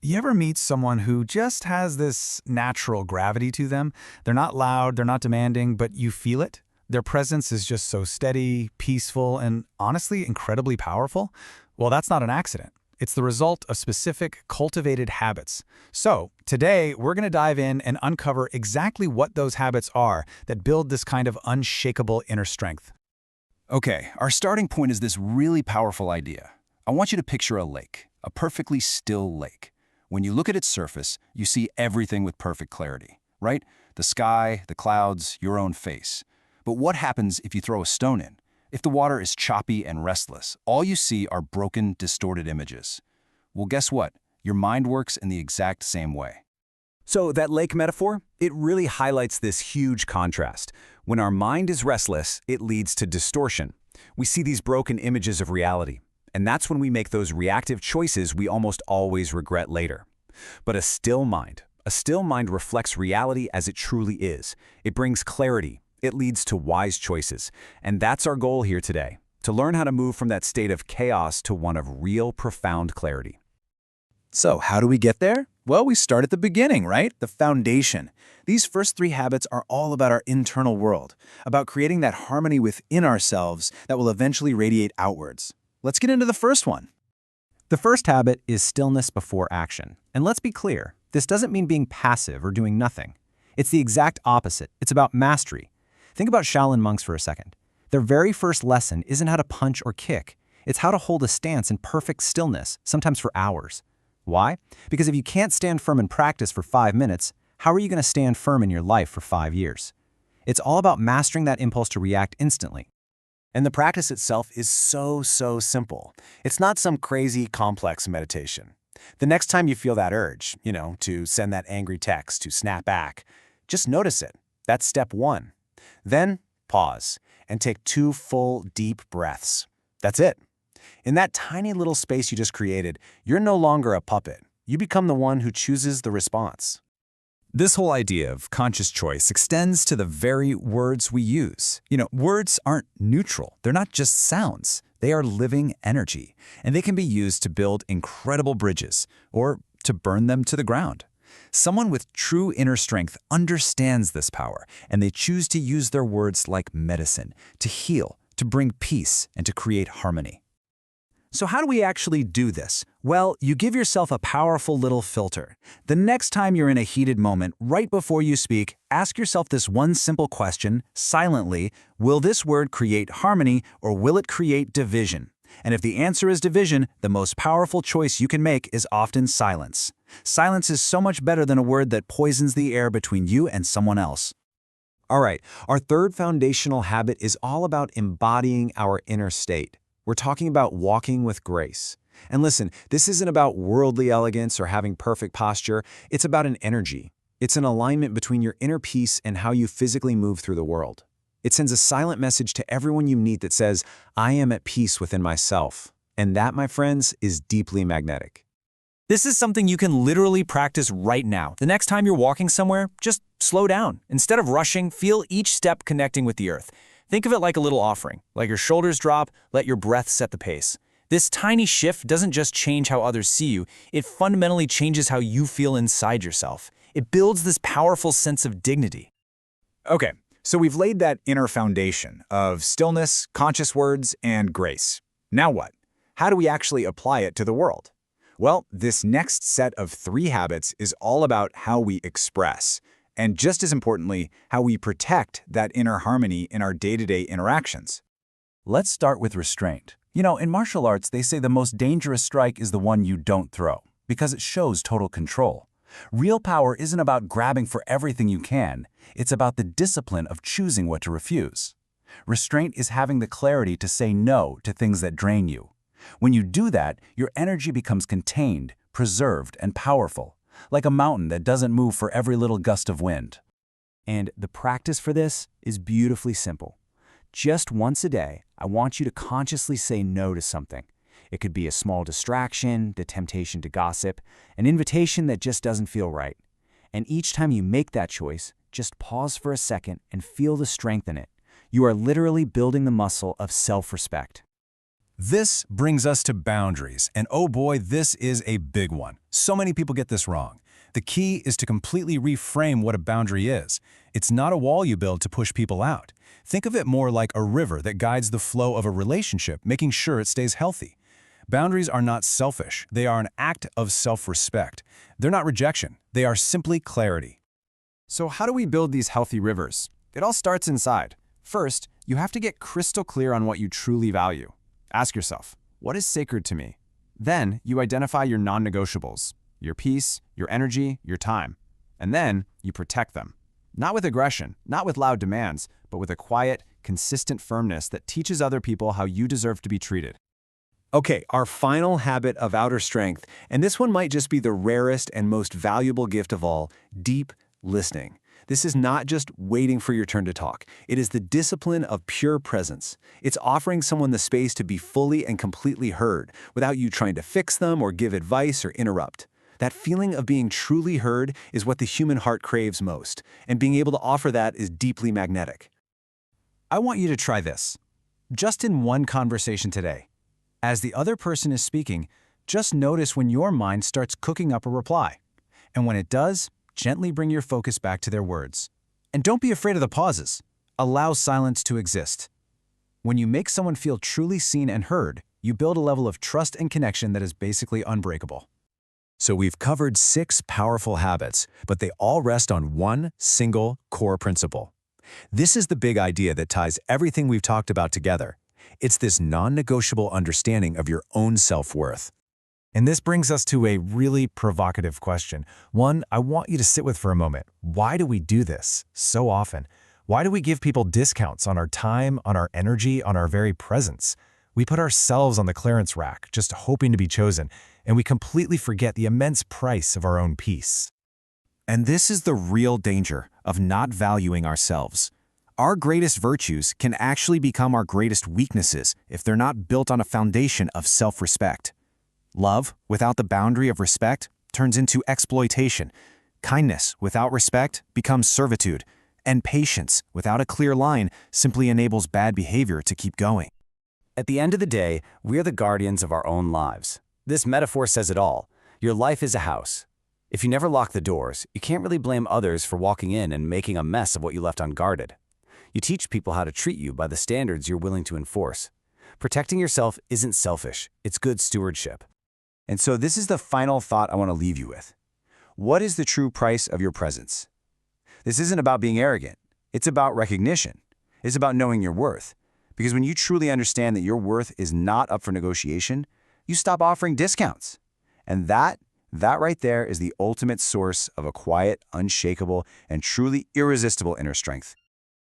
You ever meet someone who just has this natural gravity to them? They're not loud, they're not demanding, but you feel it? Their presence is just so steady, peaceful, and honestly incredibly powerful? Well, that's not an accident. It's the result of specific, cultivated habits. So, today, we're going to dive in and uncover exactly what those habits are that build this kind of unshakable inner strength. Okay, our starting point is this really powerful idea. I want you to picture a lake, a perfectly still lake. When you look at its surface, you see everything with perfect clarity, right? The sky, the clouds, your own face. But what happens if you throw a stone in? If the water is choppy and restless, all you see are broken, distorted images. Well, guess what? Your mind works in the exact same way. So that lake metaphor, it really highlights this huge contrast. When our mind is restless, it leads to distortion. We see these broken images of reality. And that's when we make those reactive choices we almost always regret later. But a still mind reflects reality as it truly is. It brings clarity. It leads to wise choices. And that's our goal here today, to learn how to move from that state of chaos to one of real, profound clarity. So how do we get there? Well, we start at the beginning, right? The foundation. These first three habits are all about our internal world, about creating that harmony within ourselves that will eventually radiate outwards. Let's get into the first one. The first habit is stillness before action. And let's be clear, this doesn't mean being passive or doing nothing. It's the exact opposite. It's about mastery. Think about Shaolin monks for a second. Their very first lesson isn't how to punch or kick. It's how to hold a stance in perfect stillness, sometimes for hours. Why? Because if you can't stand firm in practice for 5 minutes, how are you going to stand firm in your life for 5 years? It's all about mastering that impulse to react instantly. And the practice itself is so simple. It's not some crazy, complex meditation. The next time you feel that urge, to send that angry text, to snap back, just notice it. That's step 1. Then pause and take 2 full, deep breaths. That's it. In that tiny little space you just created, you're no longer a puppet. You become the one who chooses the response. This whole idea of conscious choice extends to the very words we use. Words aren't neutral. They're not just sounds. They are living energy, and they can be used to build incredible bridges or to burn them to the ground. Someone with true inner strength understands this power, and they choose to use their words like medicine, to heal, to bring peace, and to create harmony. So how do we actually do this? Well, you give yourself a powerful little filter. The next time you're in a heated moment, right before you speak, ask yourself this one simple question, silently: will this word create harmony or will it create division? And if the answer is division, the most powerful choice you can make is often silence. Silence is so much better than a word that poisons the air between you and someone else. All right, our third foundational habit is all about embodying our inner state. We're talking about walking with grace. And listen, this isn't about worldly elegance or having perfect posture. It's about an energy. It's an alignment between your inner peace and how you physically move through the world. It sends a silent message to everyone you meet that says, I am at peace within myself. And that, my friends, is deeply magnetic. This is something you can literally practice right now. The next time you're walking somewhere, just slow down. Instead of rushing, feel each step connecting with the earth. Think of it like a little offering. Let your shoulders drop, let your breath set the pace. This tiny shift doesn't just change how others see you, it fundamentally changes how you feel inside yourself. It builds this powerful sense of dignity. Okay, so we've laid that inner foundation of stillness, conscious words, and grace. Now what? How do we actually apply it to the world? Well, this next set of 3 habits is all about how we express, and just as importantly, how we protect that inner harmony in our day-to-day interactions. Let's start with restraint. In martial arts, they say the most dangerous strike is the one you don't throw, because it shows total control. Real power isn't about grabbing for everything you can. It's about the discipline of choosing what to refuse. Restraint is having the clarity to say no to things that drain you. When you do that, your energy becomes contained, preserved, and powerful, like a mountain that doesn't move for every little gust of wind. And the practice for this is beautifully simple. Just once a day, I want you to consciously say no to something. It could be a small distraction, the temptation to gossip, an invitation that just doesn't feel right. And each time you make that choice, just pause for a second and feel the strength in it. You are literally building the muscle of self-respect. This brings us to boundaries, and oh boy, this is a big one. So many people get this wrong. The key is to completely reframe what a boundary is. It's not a wall you build to push people out. Think of it more like a river that guides the flow of a relationship, making sure it stays healthy. Boundaries are not selfish. They are an act of self-respect. They're not rejection. They are simply clarity. So how do we build these healthy rivers? It all starts inside. First, you have to get crystal clear on what you truly value. Ask yourself, what is sacred to me? Then you identify your non-negotiables, your peace, your energy, your time. And then you protect them. Not with aggression, not with loud demands, but with a quiet, consistent firmness that teaches other people how you deserve to be treated. Okay, our final habit of outer strength, and this one might just be the rarest and most valuable gift of all, deep listening. This is not just waiting for your turn to talk. It is the discipline of pure presence. It's offering someone the space to be fully and completely heard without you trying to fix them or give advice or interrupt. That feeling of being truly heard is what the human heart craves most, and being able to offer that is deeply magnetic. I want you to try this. Just in one conversation today. As the other person is speaking, just notice when your mind starts cooking up a reply. And when it does, gently bring your focus back to their words. And don't be afraid of the pauses. Allow silence to exist. When you make someone feel truly seen and heard, you build a level of trust and connection that is basically unbreakable. So we've covered 6 powerful habits, but they all rest on one single core principle. This is the big idea that ties everything we've talked about together. It's this non-negotiable understanding of your own self-worth. And this brings us to a really provocative question. One I want you to sit with for a moment. Why do we do this so often? Why do we give people discounts on our time, on our energy, on our very presence? We put ourselves on the clearance rack, just hoping to be chosen, and we completely forget the immense price of our own peace. And this is the real danger of not valuing ourselves. Our greatest virtues can actually become our greatest weaknesses if they're not built on a foundation of self-respect. Love, without the boundary of respect, turns into exploitation. Kindness, without respect, becomes servitude. And patience, without a clear line, simply enables bad behavior to keep going. At the end of the day, we are the guardians of our own lives. This metaphor says it all. Your life is a house. If you never lock the doors, you can't really blame others for walking in and making a mess of what you left unguarded. You teach people how to treat you by the standards you're willing to enforce. Protecting yourself isn't selfish, it's good stewardship. And so this is the final thought I want to leave you with. What is the true price of your presence? This isn't about being arrogant. It's about recognition. It's about knowing your worth. Because when you truly understand that your worth is not up for negotiation, you stop offering discounts. And that right there is the ultimate source of a quiet, unshakable, and truly irresistible inner strength.